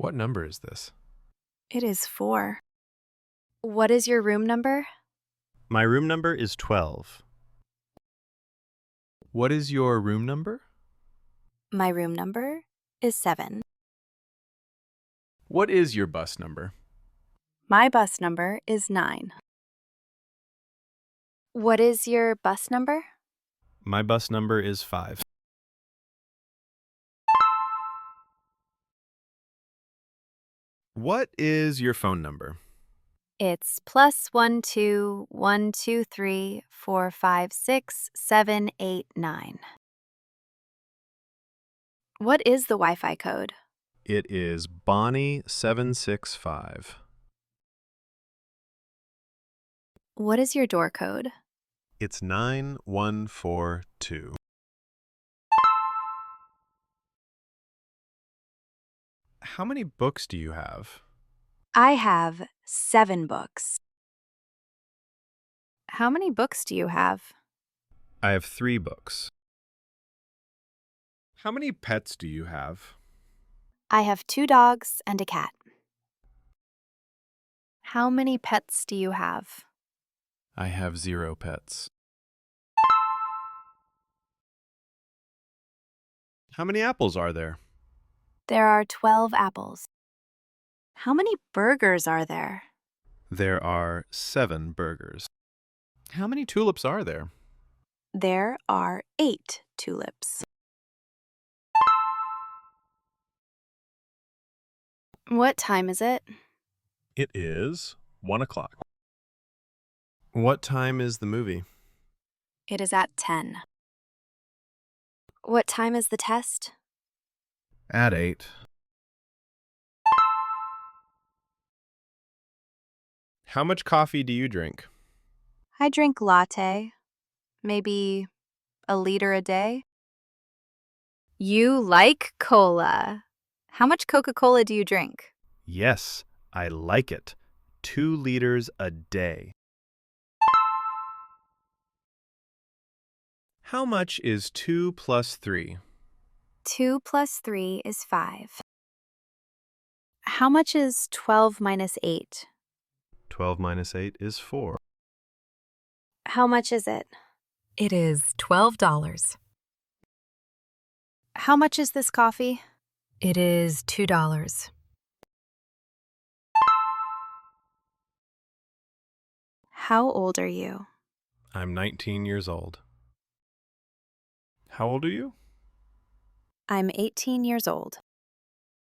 What number is this? It is 4. What is your room number? My room number is 12. What is your room number? My room number is 7. What is your bus number? My bus number is 9. What is your bus number? My bus number is 5. What is your phone number? It's +12123456789. What is the Wi-Fi code? It is Bonnie765. What is your door code? It's 9142. How many books do you have? I have 7 books. How many books do you have? I have 3 books. How many pets do you have? I have 2 dogs and a cat. How many pets do you have? I have 0 pets. How many apples are there? There are 12 apples. How many burgers are there? There are 7 burgers. How many tulips are there? There are 8 tulips. What time is it? It is 1 o'clock. What time is the movie? It is at 10. What time is the test? At 8. How much coffee do you drink? I drink latte, maybe a liter a day. You like cola. How much Coca-Cola do you drink? Yes, I like it. 2 liters a day. How much is 2 plus 3? 2 plus 3 is 5. How much is 12 minus 8? 12 minus 8 is 4. How much is it? It is $12. How much is this coffee? It is $2. How old are you? I'm 19 years old. How old are you? I'm 18 years old.